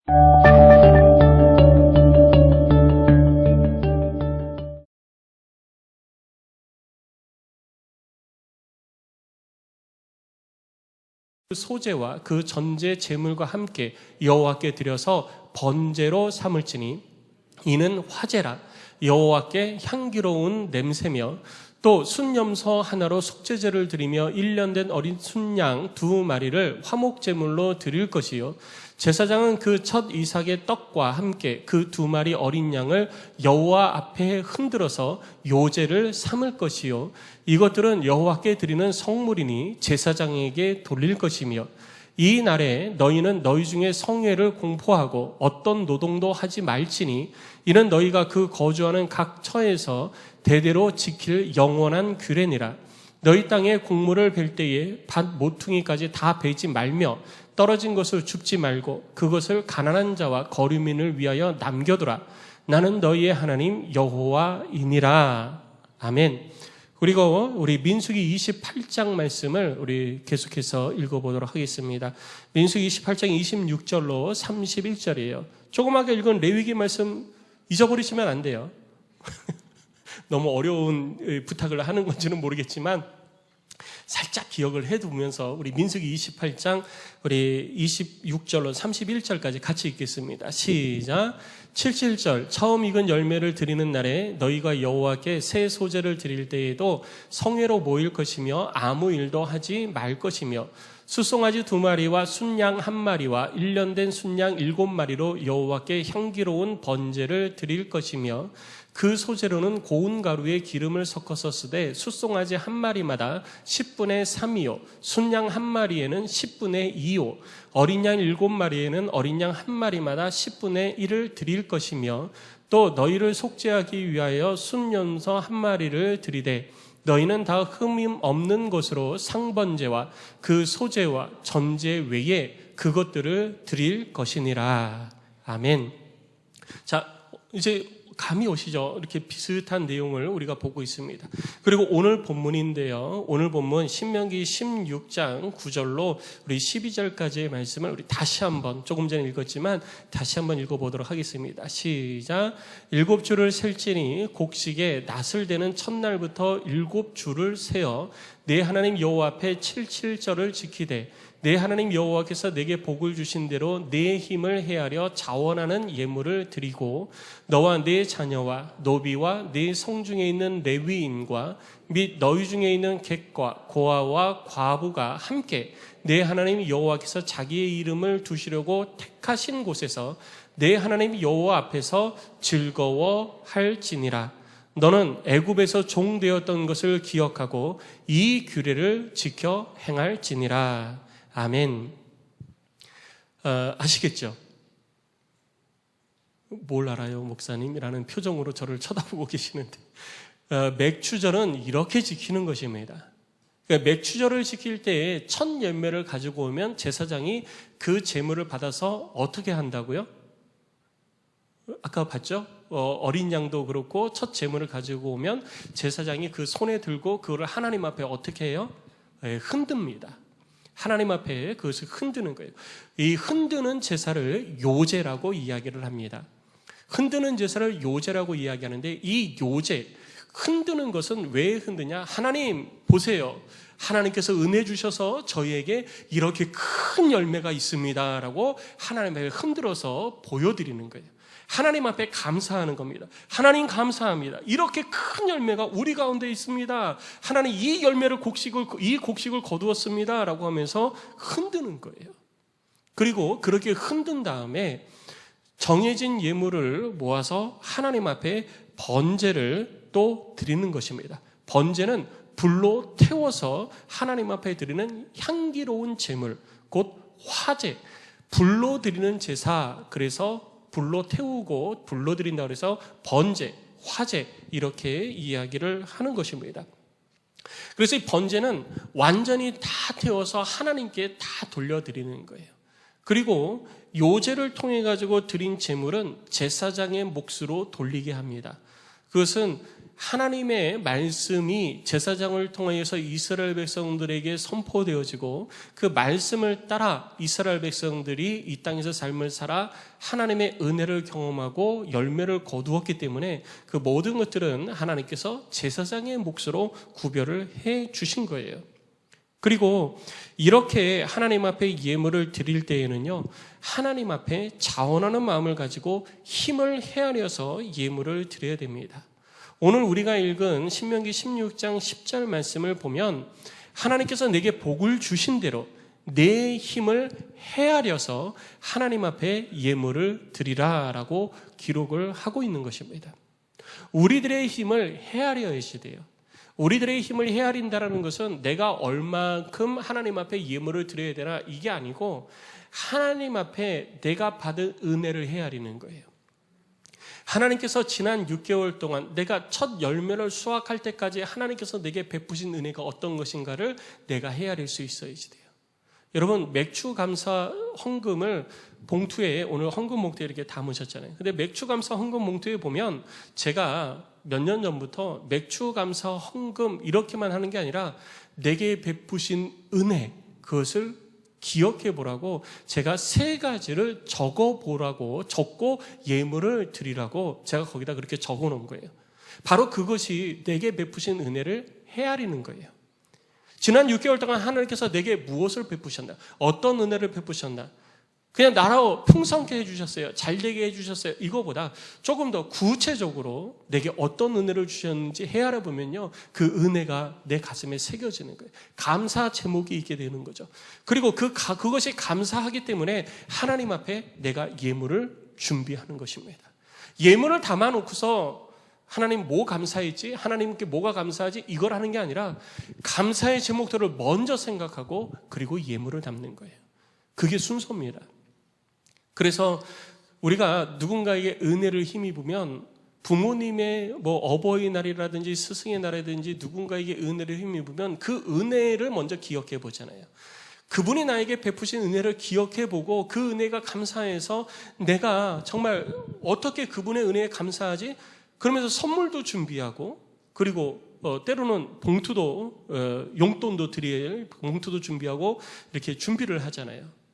그 소재와 그 전제 제물과 함께 여호와께 드려서 번제로 삼을지니 이는 화제라 여호와께 향기로운 냄새며 또 순염소 하나로 속죄제를 드리며 1년 된 어린 순양 2마리를 화목제물로 드릴 것이요 제사장은 그 첫 이삭의 떡과 함께 그 2마리 어린 양을 여호와 앞에 흔들어서 요제를 삼을 것이요 이것들은 여호와께 드리는 성물이니 제사장에게 돌릴 것이며 이 날에 너희는 너희 중에 성회를 공포하고 어떤 노동도 하지 말지니 이는 너희가 그 거주하는 각 처에서 대대로 지킬 영원한 규례니라. 너희 땅에 곡물을 벨 때에 밭 모퉁이까지 다 베지 말며 떨어진 것을 줍지 말고 그것을 가난한 자와 거류민을 위하여 남겨두라. 나는 너희의 하나님 여호와이니라. 아멘. 그리고 우리 민수기 28장 말씀을 우리 계속해서 읽어보도록 하겠습니다. 민수기 28장 26절로 31절이에요. 조그맣게 읽은 레위기 말씀 잊어버리시면 안 돼요. 너무 어려운 부탁을 하는 건지는 모르겠지만 살짝 기억을 해두면서 우리 민수기 28장 우리 26절로 31절까지 같이 읽겠습니다. 시작. 77절 처음 익은 열매를 드리는 날에 너희가 여호와께 새 소제를 드릴 때에도 성회로 모일 것이며 아무 일도 하지 말 것이며 숫송아지 2마리와 순양 1마리와 1년 된 순양 7마리로 여호와께 향기로운 번제를 드릴 것이며 그 소재로는 고운 가루에 기름을 섞어서 쓰되 숫송아지 1마리마다 10분의 3이요 순양 1마리에는 10분의 2요 어린 양 7마리에는 어린 양 1마리마다 10분의 1을 드릴 것이며 또 너희를 속죄하기 위하여 순염소 1마리를 드리되 너희는 다 흠임 없는 것으로 상번제와 그 소제와 전제 외에 그것들을 드릴 것이니라. 아멘. 자, 이제 감이 오시죠? 이렇게 비슷한 내용을 우리가 보고 있습니다. 그리고 오늘 본문인데요. 오늘 본문 신명기 16장 9절로 우리 12절까지의 말씀을 우리 다시 한번 조금 전에 읽었지만 다시 한번 읽어보도록 하겠습니다. 시작. 7주를 셀지니 곡식에 낫을 대는 첫날부터 7주를 세어 내 하나님 여호와 앞에 77절을 지키되 내 하나님 여호와께서 내게 복을 주신 대로 내 힘을 헤아려 자원하는 예물을 드리고 너와 네 자녀와 노비와 네 성중에 있는 레위인과 및 너희 중에 있는 객과 고아와 과부가 함께 내 하나님 여호와께서 자기의 이름을 두시려고 택하신 곳에서 내 하나님 여호와 앞에서 즐거워할지니라. 너는 애굽에서 종되었던 것을 기억하고 이 규례를 지켜 행할지니라. 아멘. 아시겠죠? 뭘 알아요, 목사님? 이라는 표정으로 저를 쳐다보고 계시는데 맥추절은 이렇게 지키는 것입니다. 그러니까 맥추절을 지킬 때에 첫 열매를 가지고 오면 제사장이 그 제물을 받아서 어떻게 한다고요? 아까 봤죠? 어린 양도 그렇고 첫 제물을 가지고 오면 제사장이 그 손에 들고 그거를 하나님 앞에 어떻게 해요? 흔듭니다. 하나님 앞에 그것을 흔드는 거예요. 이 흔드는 제사를 요제라고 이야기를 합니다. 흔드는 제사를 요제라고 이야기하는데 이 요제, 흔드는 것은 왜 흔드냐? 하나님 보세요. 하나님께서 은혜 주셔서 저희에게 이렇게 큰 열매가 있습니다 라고 하나님 앞에 흔들어서 보여드리는 거예요. 하나님 앞에 감사하는 겁니다. 하나님 감사합니다. 이렇게 큰 열매가 우리 가운데 있습니다. 하나님 이 열매를 이 곡식을 거두었습니다 라고 하면서 흔드는 거예요. 그리고 그렇게 흔든 다음에 정해진 예물을 모아서 하나님 앞에 번제를 또 드리는 것입니다. 번제는 불로 태워서 하나님 앞에 드리는 향기로운 제물, 곧 화제, 불로 드리는 제사. 그래서 불로 태우고 불로 드린다고 해서 번제, 화제 이렇게 이야기를 하는 것입니다. 그래서 이 번제는 완전히 다 태워서 하나님께 다 돌려드리는 거예요. 그리고 요제를 통해 가지고 드린 제물은 제사장의 몫으로 돌리게 합니다. 그것은 하나님의 말씀이 제사장을 통하여서 이스라엘 백성들에게 선포되어지고 그 말씀을 따라 이스라엘 백성들이 이 땅에서 삶을 살아 하나님의 은혜를 경험하고 열매를 거두었기 때문에 그 모든 것들은 하나님께서 제사장의 몫으로 구별을 해 주신 거예요. 그리고 이렇게 하나님 앞에 예물을 드릴 때에는요, 하나님 앞에 자원하는 마음을 가지고 힘을 헤아려서 예물을 드려야 됩니다. 오늘 우리가 읽은 신명기 16장 10절 말씀을 보면 하나님께서 내게 복을 주신 대로 내 힘을 헤아려서 하나님 앞에 예물을 드리라라고 기록을 하고 있는 것입니다. 우리들의 힘을 헤아려야지 돼요. 우리들의 힘을 헤아린다는 것은 내가 얼만큼 하나님 앞에 예물을 드려야 되나 이게 아니고 하나님 앞에 내가 받은 은혜를 헤아리는 거예요. 하나님께서 지난 6개월 동안 내가 첫 열매를 수확할 때까지 하나님께서 내게 베푸신 은혜가 어떤 것인가를 내가 헤아릴 수 있어야지 돼요. 여러분, 맥주 감사 헌금을 봉투에 오늘 헌금 봉투에 이렇게 담으셨잖아요. 근데 맥주 감사 헌금 봉투에 보면 제가 몇 년 전부터 맥주 감사 헌금 이렇게만 하는 게 아니라 내게 베푸신 은혜, 그것을 기억해 보라고 제가 3가지를 적어 보라고 적고 예물을 드리라고 제가 거기다 그렇게 적어 놓은 거예요. 바로 그것이 내게 베푸신 은혜를 헤아리는 거예요. 지난 6개월 동안 하나님께서 내게 무엇을 베푸셨나? 어떤 은혜를 베푸셨나? 그냥 나라로 풍성케 해주셨어요. 잘되게 해주셨어요. 이거보다 조금 더 구체적으로 내게 어떤 은혜를 주셨는지 헤아려 보면요, 그 은혜가 내 가슴에 새겨지는 거예요. 감사 제목이 있게 되는 거죠. 그리고 그것이 감사하기 때문에 하나님 앞에 내가 예물을 준비하는 것입니다. 예물을 담아놓고서 하나님 뭐 감사했지? 하나님께 뭐가 감사하지? 이걸 하는 게 아니라 감사의 제목들을 먼저 생각하고 그리고 예물을 담는 거예요. 그게 순서입니다. 그래서 우리가 누군가에게 은혜를 힘입으면 부모님의 어버이날이라든지 스승의 날이라든지 누군가에게 은혜를 힘입으면 그 은혜를 먼저 기억해 보잖아요. 그분이 나에게 베푸신 은혜를 기억해 보고 그 은혜가 감사해서 내가 정말 어떻게 그분의 은혜에 감사하지? 그러면서 선물도 준비하고 그리고 때로는 봉투도 용돈도 드릴 봉투도 준비하고 이렇게 준비를 하잖아요.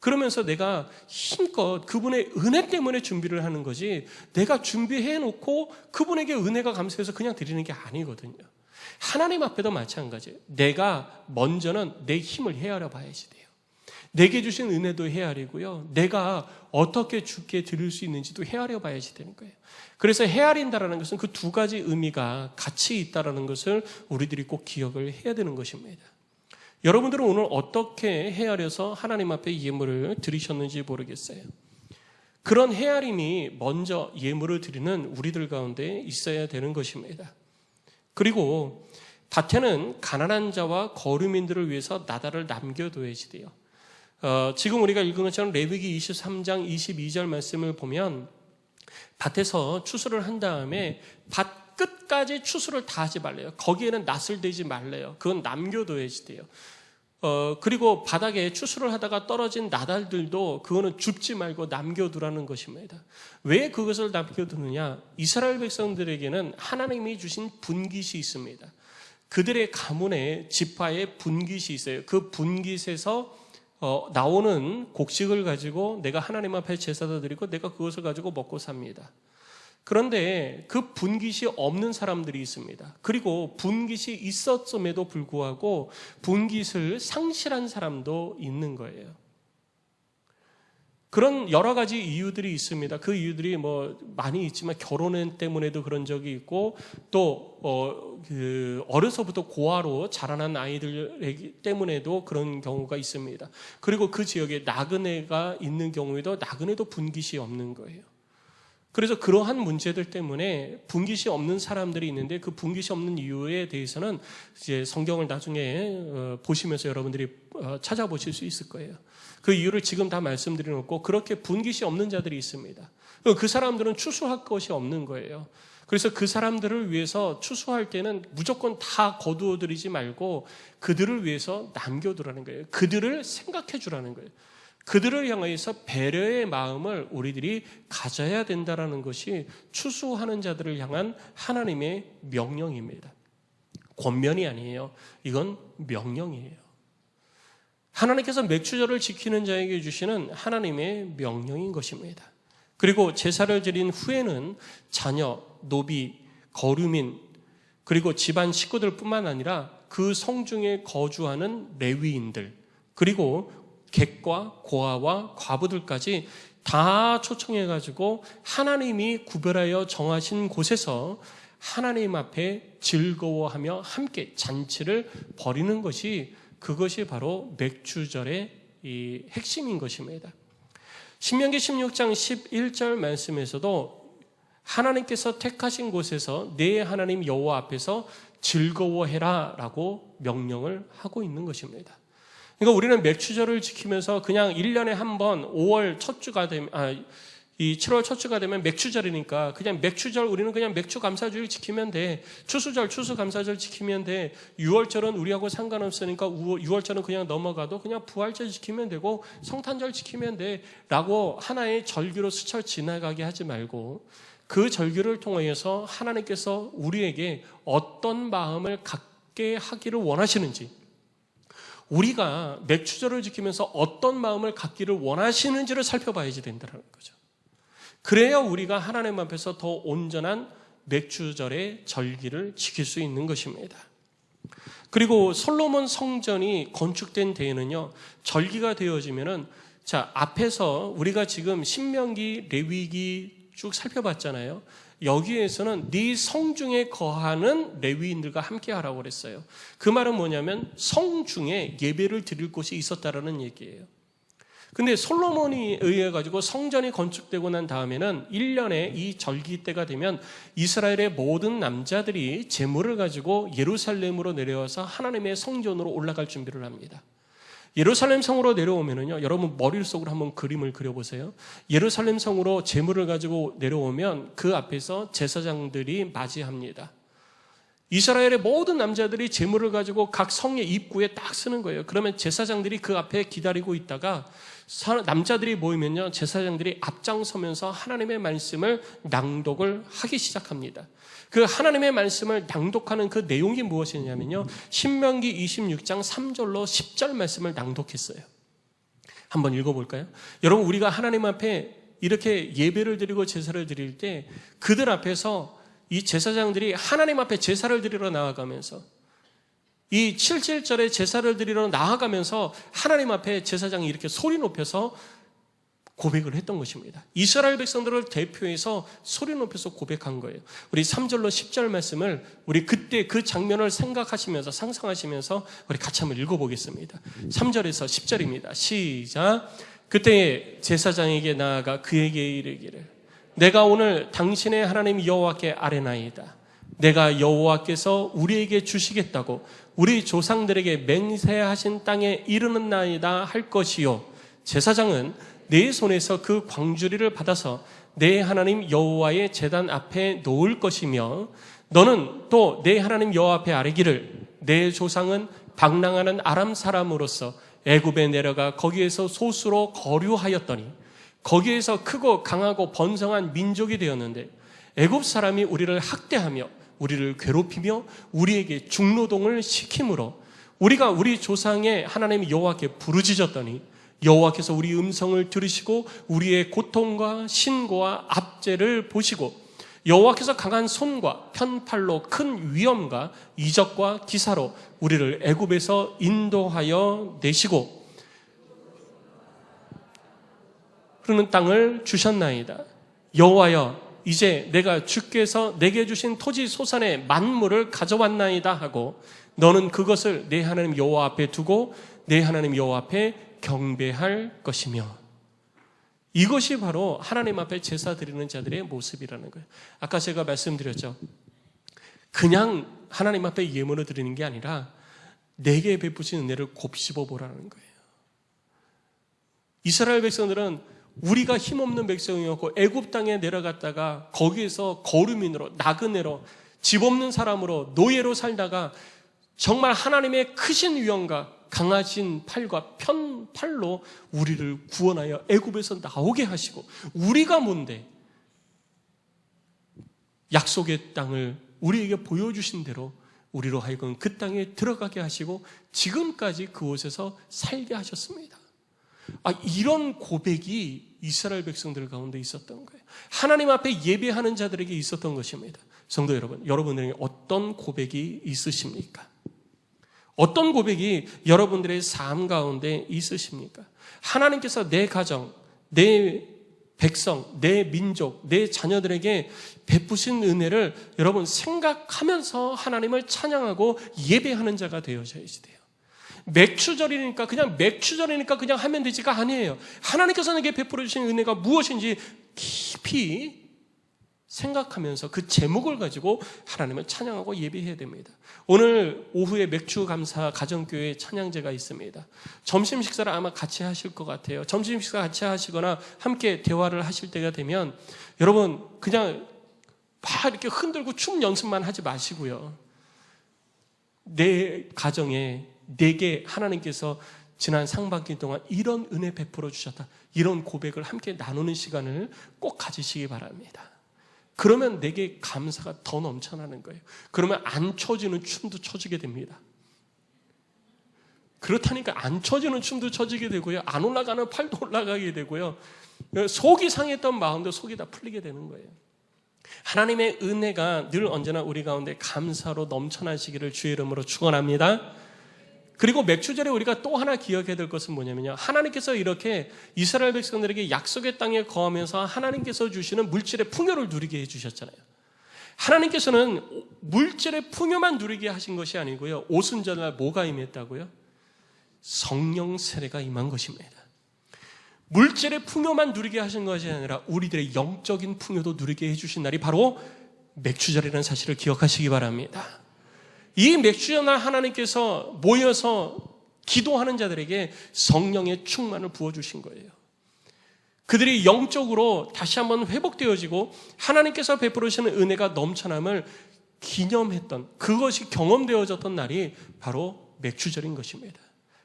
그러면서 내가 힘껏 그분의 은혜 때문에 준비를 하는 거지 내가 준비해 놓고 그분에게 은혜가 감사해서 그냥 드리는 게 아니거든요. 하나님 앞에도 마찬가지예요. 내가 먼저는 내 힘을 헤아려 봐야지 돼요. 내게 주신 은혜도 헤아리고요. 내가 어떻게 주께 드릴 수 있는지도 헤아려 봐야지 되는 거예요. 그래서 헤아린다라는 것은 그 2가지 의미가 같이 있다라는 것을 우리들이 꼭 기억을 해야 되는 것입니다. 여러분들은 오늘 어떻게 헤아려서 하나님 앞에 예물을 드리셨는지 모르겠어요. 그런 헤아림이 먼저 예물을 드리는 우리들 가운데 있어야 되는 것입니다. 그리고 밭에는 가난한 자와 거류민들을 위해서 나달을 남겨둬야지 돼요. 지금 우리가 읽은 것처럼 레위기 23장 22절 말씀을 보면 밭에서 추수를 한 다음에 밭 끝까지 추수를 다 하지 말래요. 거기에는 낫을 대지 말래요. 그건 남겨둬야지 돼요. 그리고 바닥에 추수를 하다가 떨어진 나달들도 그거는 줍지 말고 남겨두라는 것입니다. 왜 그것을 남겨두느냐? 이스라엘 백성들에게는 하나님이 주신 분깃이 있습니다. 그들의 가문에 지파에 분깃이 있어요. 그 분깃에서 나오는 곡식을 가지고 내가 하나님 앞에 제사도 드리고 내가 그것을 가지고 먹고 삽니다. 그런데 그 분깃이 없는 사람들이 있습니다. 그리고 분깃이 있었음에도 불구하고 분깃을 상실한 사람도 있는 거예요. 그런 여러 가지 이유들이 있습니다. 그 이유들이 많이 있지만 결혼 때문에도 그런 적이 있고 또 어려서부터 고아로 자라난 아이들 때문에도 그런 경우가 있습니다. 그리고 그 지역에 나그네가 있는 경우에도 나그네도 분깃이 없는 거예요. 그래서 그러한 문제들 때문에 분깃이 없는 사람들이 있는데 그 분깃이 없는 이유에 대해서는 이제 성경을 나중에 보시면서 여러분들이 찾아보실 수 있을 거예요. 그 이유를 지금 다 말씀드려놓고 그렇게 분깃이 없는 자들이 있습니다. 그 사람들은 추수할 것이 없는 거예요. 그래서 그 사람들을 위해서 추수할 때는 무조건 다 거두어들이지 말고 그들을 위해서 남겨두라는 거예요. 그들을 생각해 주라는 거예요. 그들을 향해서 배려의 마음을 우리들이 가져야 된다는 것이 추수하는 자들을 향한 하나님의 명령입니다. 권면이 아니에요. 이건 명령이에요. 하나님께서 맥추절을 지키는 자에게 주시는 하나님의 명령인 것입니다. 그리고 제사를 드린 후에는 자녀, 노비, 거류민, 그리고 집안 식구들 뿐만 아니라 그 성중에 거주하는 레위인들, 그리고 객과 고아와 과부들까지 다 초청해가지고 하나님이 구별하여 정하신 곳에서 하나님 앞에 즐거워하며 함께 잔치를 벌이는 것이, 그것이 바로 맥추절의 이 핵심인 것입니다. 신명기 16장 11절 말씀에서도 하나님께서 택하신 곳에서 내 하나님 여호와 앞에서 즐거워해라 라고 명령을 하고 있는 것입니다. 그러니까 우리는 맥추절을 지키면서 그냥 1년에 한 번 5월 첫 주가 되면, 이 7월 첫 주가 되면 맥추절이니까 그냥 맥추절, 우리는 그냥 맥추 감사주일 지키면 돼. 추수절, 추수감사절 지키면 돼. 6월절은 우리하고 상관없으니까 6월절은 그냥 넘어가도 그냥 부활절 지키면 되고 성탄절 지키면 돼 라고 하나의 절기로 스쳐 지나가게 하지 말고, 그 절기를 통해서 하나님께서 우리에게 어떤 마음을 갖게 하기를 원하시는지, 우리가 맥추절을 지키면서 어떤 마음을 갖기를 원하시는지를 살펴봐야지 된다는 거죠. 그래야 우리가 하나님 앞에서 더 온전한 맥추절의 절기를 지킬 수 있는 것입니다. 그리고 솔로몬 성전이 건축된 데에는요, 절기가 되어지면은, 자, 앞에서 우리가 지금 신명기, 레위기 쭉 살펴봤잖아요. 여기에서는 네 성중에 거하는 레위인들과 함께 하라고 그랬어요. 그 말은 뭐냐면 성중에 예배를 드릴 곳이 있었다라는 얘기예요. 근데 솔로몬이 의해 가지고 성전이 건축되고 난 다음에는 1년에 이 절기 때가 되면 이스라엘의 모든 남자들이 제물을 가지고 예루살렘으로 내려와서 하나님의 성전으로 올라갈 준비를 합니다. 예루살렘 성으로 내려오면은요, 여러분 머릿속으로 한번 그림을 그려보세요. 예루살렘 성으로 제물을 가지고 내려오면 그 앞에서 제사장들이 맞이합니다. 이스라엘의 모든 남자들이 제물을 가지고 각 성의 입구에 딱 서는 거예요. 그러면 제사장들이 그 앞에 기다리고 있다가 남자들이 모이면요, 제사장들이 앞장서면서 하나님의 말씀을 낭독을 하기 시작합니다. 그 하나님의 말씀을 낭독하는 그 내용이 무엇이냐면요, 신명기 26장 3절로 10절 말씀을 낭독했어요. 한번 읽어볼까요? 여러분, 우리가 하나님 앞에 이렇게 예배를 드리고 제사를 드릴 때 그들 앞에서 이 제사장들이 하나님 앞에 제사를 드리러 나아가면서, 이 7.7절에 제사를 드리러 나아가면서 하나님 앞에 제사장이 이렇게 소리 높여서 고백을 했던 것입니다. 이스라엘 백성들을 대표해서 소리 높여서 고백한 거예요. 우리 3절로 10절 말씀을 우리 그때 그 장면을 생각하시면서 상상하시면서 우리 같이 한번 읽어보겠습니다. 3절에서 10절입니다. 시작. 그때 제사장에게 나아가 그에게 이르기를, 내가 오늘 당신의 하나님 여호와께 아뢰나이다. 내가 여호와께서 우리에게 주시겠다고 우리 조상들에게 맹세하신 땅에 이르는 나이다 할 것이요, 제사장은 내 손에서 그 광주리를 받아서 내 하나님 여호와의 제단 앞에 놓을 것이며, 너는 또 내 하나님 여호와 앞에 아뢰기를, 내 조상은 방랑하는 아람 사람으로서 애굽에 내려가 거기에서 소수로 거류하였더니 거기에서 크고 강하고 번성한 민족이 되었는데 애굽 사람이 우리를 학대하며 우리를 괴롭히며 우리에게 중노동을 시키므로 우리가 우리 조상의 하나님 여호와께 부르짖었더니 여호와께서 우리 음성을 들으시고 우리의 고통과 신고와 압제를 보시고 여호와께서 강한 손과 편팔로 큰 위엄과 이적과 기사로 우리를 애굽에서 인도하여 내시고 흐르는 땅을 주셨나이다. 여호와여, 이제 내가 주께서 내게 주신 토지 소산의 만물을 가져왔나이다 하고 너는 그것을 내 하나님 여호와 앞에 두고 내 하나님 여호와 앞에 경배할 것이며. 이것이 바로 하나님 앞에 제사 드리는 자들의 모습이라는 거예요. 아까 제가 말씀드렸죠. 그냥 하나님 앞에 예물을 드리는 게 아니라 내게 베푸신 은혜를 곱씹어 보라는 거예요. 이스라엘 백성들은 우리가 힘없는 백성이었고 애굽 땅에 내려갔다가 거기에서 거류민으로, 나그네로, 집 없는 사람으로, 노예로 살다가 정말 하나님의 크신 위엄과 강하신 팔과 편 팔로 우리를 구원하여 애굽에서 나오게 하시고, 우리가 뭔데 약속의 땅을 우리에게 보여주신 대로 우리로 하여금 그 땅에 들어가게 하시고 지금까지 그곳에서 살게 하셨습니다. 이런 고백이 이스라엘 백성들 가운데 있었던 거예요. 하나님 앞에 예배하는 자들에게 있었던 것입니다. 성도 여러분, 여러분들에게 어떤 고백이 있으십니까? 어떤 고백이 여러분들의 삶 가운데 있으십니까? 하나님께서 내 가정, 내 백성, 내 민족, 내 자녀들에게 베푸신 은혜를 여러분 생각하면서 하나님을 찬양하고 예배하는 자가 되어져야지 돼요. 맥주절이니까 그냥 하면 되지가 아니에요. 하나님께서 내게 베풀어 주신 은혜가 무엇인지 깊이 생각하면서 그 제목을 가지고 하나님을 찬양하고 예배해야 됩니다. 오늘 오후에 맥주감사 가정교회 찬양제가 있습니다. 점심 식사를 아마 같이 하실 것 같아요. 점심 식사 같이 하시거나 함께 대화를 하실 때가 되면 여러분 그냥 막 이렇게 흔들고 춤 연습만 하지 마시고요. 내 가정에 내게 하나님께서 지난 상반기 동안 이런 은혜 베풀어 주셨다, 이런 고백을 함께 나누는 시간을 꼭 가지시기 바랍니다. 그러면 내게 감사가 더 넘쳐나는 거예요. 그러면 안 춰지는 춤도 춰지게 됩니다. 그렇다니까 안 춰지는 춤도 춰지게 되고요, 안 올라가는 팔도 올라가게 되고요, 속이 상했던 마음도 속이 다 풀리게 되는 거예요. 하나님의 은혜가 늘 언제나 우리 가운데 감사로 넘쳐나시기를 주의 이름으로 축원합니다. 그리고 맥주절에 우리가 또 하나 기억해야 될 것은 뭐냐면요, 하나님께서 이렇게 이스라엘 백성들에게 약속의 땅에 거하면서 하나님께서 주시는 물질의 풍요를 누리게 해주셨잖아요. 하나님께서는 물질의 풍요만 누리게 하신 것이 아니고요, 오순절날 뭐가 임했다고요? 성령 세례가 임한 것입니다. 물질의 풍요만 누리게 하신 것이 아니라 우리들의 영적인 풍요도 누리게 해주신 날이 바로 맥주절이라는 사실을 기억하시기 바랍니다. 이 맥주절날 하나님께서 모여서 기도하는 자들에게 성령의 충만을 부어주신 거예요. 그들이 영적으로 다시 한번 회복되어지고 하나님께서 베풀으시는 은혜가 넘쳐남을 기념했던, 그것이 경험되어졌던 날이 바로 맥주절인 것입니다.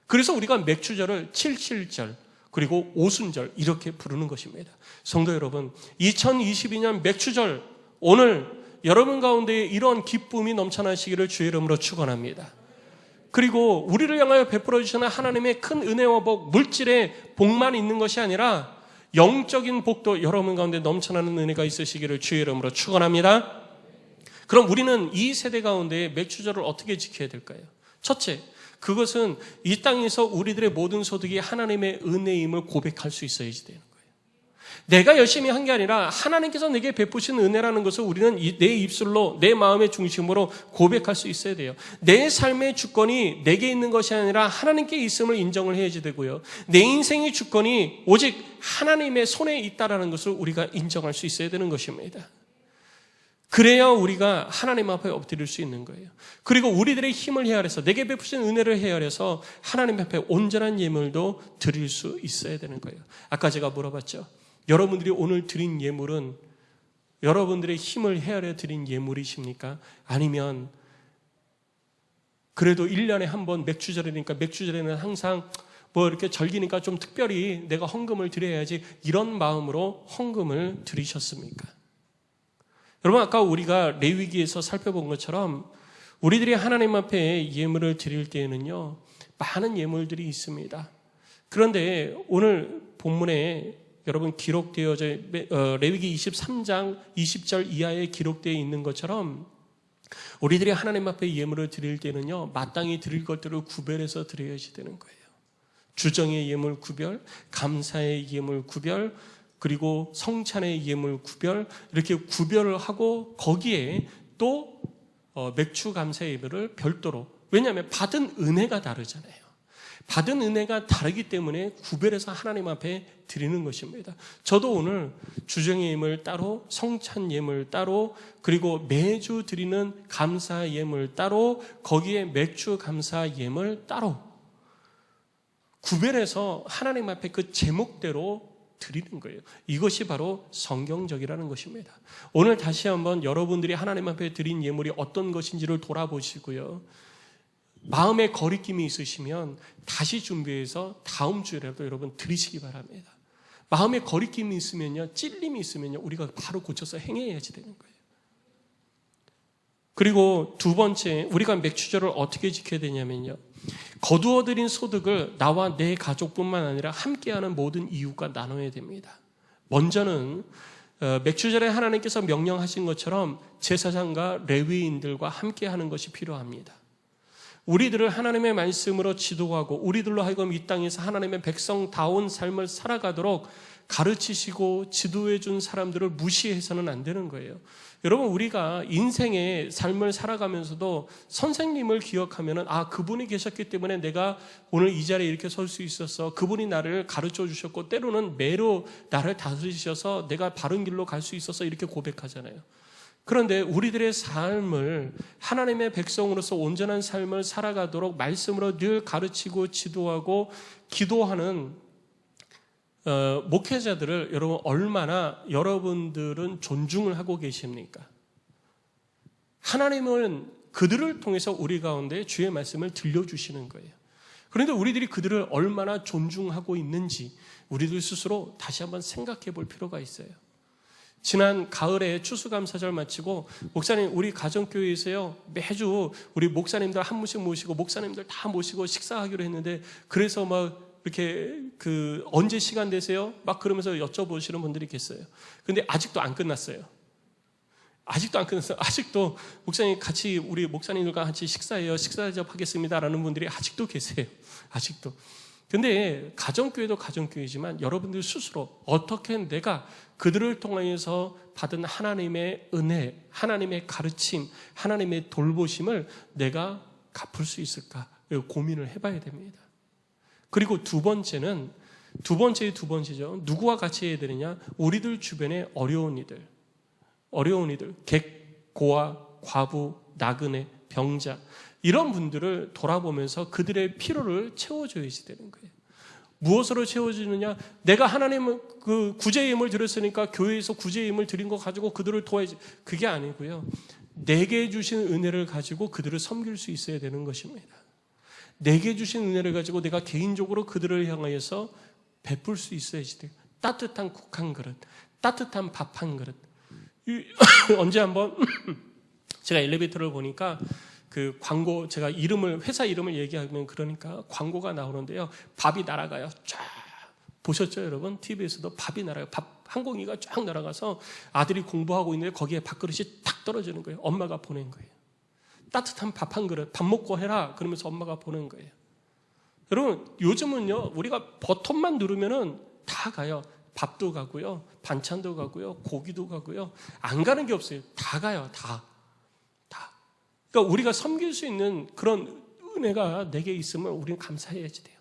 그래서 우리가 맥주절을 칠칠절 그리고 오순절 이렇게 부르는 것입니다. 성도 여러분, 2022년 맥주절, 오늘 여러분 가운데 이런 기쁨이 넘쳐나시기를 주의 이름으로 축원합니다. 그리고 우리를 향하여 베풀어 주시는 하나님의 큰 은혜와 복, 물질의 복만 있는 것이 아니라 영적인 복도 여러분 가운데 넘쳐나는 은혜가 있으시기를 주의 이름으로 축원합니다. 그럼 우리는 이 세대 가운데 맥주절을 어떻게 지켜야 될까요? 첫째, 그것은 이 땅에서 우리들의 모든 소득이 하나님의 은혜임을 고백할 수 있어야지 되는 거예요. 내가 열심히 한 게 아니라 하나님께서 내게 베푸신 은혜라는 것을 우리는 내 입술로, 내 마음의 중심으로 고백할 수 있어야 돼요. 내 삶의 주권이 내게 있는 것이 아니라 하나님께 있음을 인정을 해야지 되고요, 내 인생의 주권이 오직 하나님의 손에 있다라는 것을 우리가 인정할 수 있어야 되는 것입니다. 그래야 우리가 하나님 앞에 엎드릴 수 있는 거예요. 그리고 우리들의 힘을 헤아려서, 내게 베푸신 은혜를 헤아려서 하나님 앞에 온전한 예물도 드릴 수 있어야 되는 거예요. 아까 제가 물어봤죠. 여러분들이 오늘 드린 예물은 여러분들의 힘을 헤아려 드린 예물이십니까? 아니면 그래도 1년에 한 번 맥주절이니까 맥주절에는 항상 뭐 이렇게 절기니까 좀 특별히 내가 헌금을 드려야지, 이런 마음으로 헌금을 드리셨습니까? 여러분, 아까 우리가 레위기에서 살펴본 것처럼 우리들이 하나님 앞에 예물을 드릴 때에는요, 많은 예물들이 있습니다. 그런데 오늘 본문에 여러분 기록되어져 레위기 23장 20절 이하에 기록되어 있는 것처럼 우리들이 하나님 앞에 예물을 드릴 때는요, 마땅히 드릴 것들을 구별해서 드려야지 되는 거예요. 주정의 예물 구별, 감사의 예물 구별, 그리고 성찬의 예물 구별, 이렇게 구별을 하고 거기에 또 맥주 감사 예물을 별도로, 왜냐하면 받은 은혜가 다르잖아요. 받은 은혜가 다르기 때문에 구별해서 하나님 앞에 드리는 것입니다. 저도 오늘 주정의 예물 따로, 성찬 예물 따로, 그리고 매주 드리는 감사 예물 따로, 거기에 맥주 감사 예물 따로 구별해서 하나님 앞에 그 제목대로 드리는 거예요. 이것이 바로 성경적이라는 것입니다. 오늘 다시 한번 여러분들이 하나님 앞에 드린 예물이 어떤 것인지를 돌아보시고요, 마음에 거리낌이 있으시면 다시 준비해서 다음 주에라도 여러분 드리시기 바랍니다. 마음에 거리낌이 있으면요, 찔림이 있으면요, 우리가 바로 고쳐서 행해야지 되는 거예요. 그리고 두 번째, 우리가 맥주절을 어떻게 지켜야 되냐면요, 거두어들인 소득을 나와 내 가족뿐만 아니라 함께하는 모든 이웃과 나눠야 됩니다. 먼저는 맥주절에 하나님께서 명령하신 것처럼 제사장과 레위인들과 함께하는 것이 필요합니다. 우리들을 하나님의 말씀으로 지도하고 우리들로 하여금 이 땅에서 하나님의 백성다운 삶을 살아가도록 가르치시고 지도해 준 사람들을 무시해서는 안 되는 거예요. 여러분, 우리가 인생의 삶을 살아가면서도 선생님을 기억하면은, 아, 그분이 계셨기 때문에 내가 오늘 이 자리에 이렇게 설 수 있었어. 그분이 나를 가르쳐 주셨고 때로는 매로 나를 다스리셔서 내가 바른 길로 갈 수 있어서 이렇게 고백하잖아요. 그런데 우리들의 삶을 하나님의 백성으로서 온전한 삶을 살아가도록 말씀으로 늘 가르치고 지도하고 기도하는 목회자들을 여러분 얼마나 여러분들은 존중을 하고 계십니까? 하나님은 그들을 통해서 우리 가운데 주의 말씀을 들려주시는 거예요. 그런데 우리들이 그들을 얼마나 존중하고 있는지 우리들 스스로 다시 한번 생각해 볼 필요가 있어요. 지난 가을에 추수감사절 마치고 목사님, 우리 가정교회에서요 매주 우리 목사님들 한 분씩 모시고 목사님들 다 모시고 식사하기로 했는데, 그래서 막 이렇게 언제 시간 되세요? 막 그러면서 여쭤보시는 분들이 계세요. 근데 아직도 안 끝났어요. 아직도 안 끝났어요. 아직도 목사님 같이 우리 목사님들과 같이 식사해요. 식사 대접하겠습니다라는 분들이 아직도 계세요. 아직도. 근데 가정교회도 가정교회지만 여러분들 스스로 어떻게 내가 그들을 통해서 받은 하나님의 은혜, 하나님의 가르침, 하나님의 돌보심을 내가 갚을 수 있을까 고민을 해봐야 됩니다. 그리고 두 번째죠. 누구와 같이 해야 되느냐? 우리들 주변에 어려운 이들, 객, 고아, 과부, 나그네, 병자, 이런 분들을 돌아보면서 그들의 필요를 채워줘야지 되는 거예요. 무엇으로 채워주느냐? 내가 하나님은 그 구제의 힘을 드렸으니까 교회에서 구제의 힘을 드린 거 가지고 그들을 도와야지. 그게 아니고요. 내게 주신 은혜를 가지고 그들을 섬길 수 있어야 되는 것입니다. 내게 주신 은혜를 가지고 내가 개인적으로 그들을 향하여서 베풀 수 있어야지 돼요. 따뜻한 국 한 그릇, 따뜻한 밥 한 그릇. 언제 한번 제가 엘리베이터를 보니까 그 광고, 제가 회사 이름을 얘기하면 그러니까 광고가 나오는데요. 밥이 날아가요. 쫙. 보셨죠, 여러분? TV에서도 밥이 날아가요. 밥 한 공기가 쫙 날아가서 아들이 공부하고 있는데 거기에 밥그릇이 탁 떨어지는 거예요. 엄마가 보낸 거예요. 따뜻한 밥 한 그릇, 밥 먹고 해라. 그러면서 엄마가 보낸 거예요. 여러분, 요즘은요, 우리가 버튼만 누르면은 다 가요. 밥도 가고요, 반찬도 가고요, 고기도 가고요. 안 가는 게 없어요. 다 가요, 다. 그러니까 우리가 섬길 수 있는 그런 은혜가 내게 있으면 우리는 감사해야지 돼요.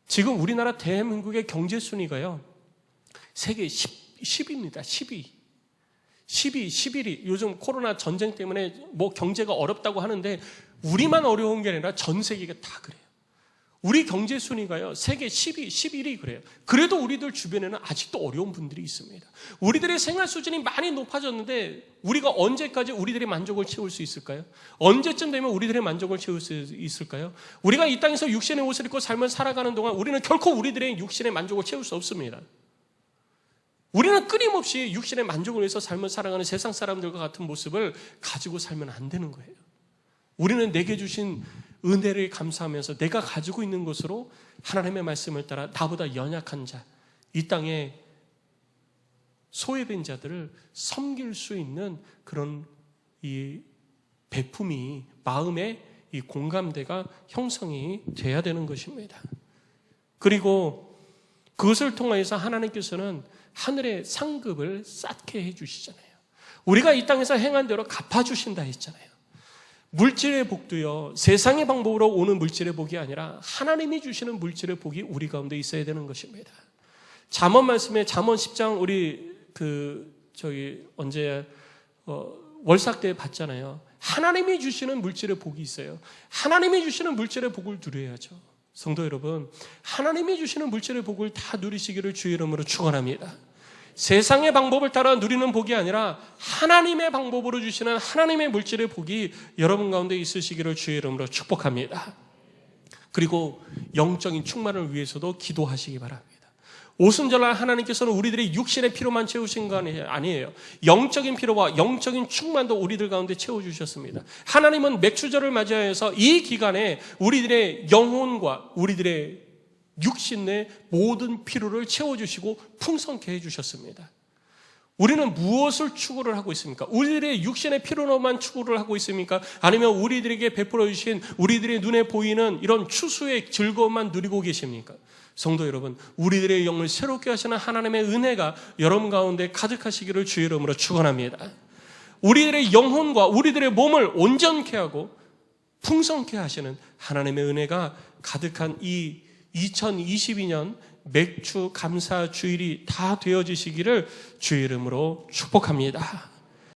지금 우리나라 대한민국의 경제 순위가요, 세계 10위입니다. 10위. 11위. 요즘 코로나 전쟁 때문에 뭐 경제가 어렵다고 하는데 우리만 어려운 게 아니라 전 세계가 다 그래요. 우리 경제 순위가요, 세계 10위, 11위 그래요. 그래도 우리들 주변에는 아직도 어려운 분들이 있습니다. 우리들의 생활 수준이 많이 높아졌는데 우리가 언제까지 우리들의 만족을 채울 수 있을까요? 언제쯤 되면 우리들의 만족을 채울 수 있을까요? 우리가 이 땅에서 육신의 옷을 입고 삶을 살아가는 동안 우리는 결코 우리들의 육신의 만족을 채울 수 없습니다. 우리는 끊임없이 육신의 만족을 위해서 삶을 살아가는 세상 사람들과 같은 모습을 가지고 살면 안 되는 거예요. 우리는 내게 주신 은혜를 감사하면서 내가 가지고 있는 것으로 하나님의 말씀을 따라 나보다 연약한 자, 이 땅에 소외된 자들을 섬길 수 있는 그런 이 베품이, 마음의 이 공감대가 형성이 돼야 되는 것입니다. 그리고 그것을 통해서 하나님께서는 하늘의 상급을 쌓게 해주시잖아요. 우리가 이 땅에서 행한 대로 갚아주신다 했잖아요. 물질의 복도요, 세상의 방법으로 오는 물질의 복이 아니라 하나님이 주시는 물질의 복이 우리 가운데 있어야 되는 것입니다. 잠언 말씀에 잠언 10장 우리 월삭 때 봤잖아요. 하나님이 주시는 물질의 복이 있어요. 하나님이 주시는 물질의 복을 누려야죠. 성도 여러분, 하나님이 주시는 물질의 복을 다 누리시기를 주의 이름으로 축원합니다. 세상의 방법을 따라 누리는 복이 아니라 하나님의 방법으로 주시는 하나님의 물질의 복이 여러분 가운데 있으시기를 주의 이름으로 축복합니다. 그리고 영적인 충만을 위해서도 기도하시기 바랍니다. 오순절날 하나님께서는 우리들의 육신의 피로만 채우신 거 아니에요. 영적인 피로와 영적인 충만도 우리들 가운데 채워주셨습니다. 하나님은 맥추절을 맞이하여서 이 기간에 우리들의 영혼과 우리들의 육신 내 모든 피로를 채워주시고 풍성케 해주셨습니다. 우리는 무엇을 추구를 하고 있습니까? 우리들의 육신의 피로로만 추구를 하고 있습니까? 아니면 우리들에게 베풀어 주신 우리들의 눈에 보이는 이런 추수의 즐거움만 누리고 계십니까? 성도 여러분, 우리들의 영을 새롭게 하시는 하나님의 은혜가 여러분 가운데 가득하시기를 주의 이름으로 축원합니다. 우리들의 영혼과 우리들의 몸을 온전케 하고 풍성케 하시는 하나님의 은혜가 가득한 이 2022년 맥주 감사 주일이 다 되어지시기를 주의 이름으로 축복합니다.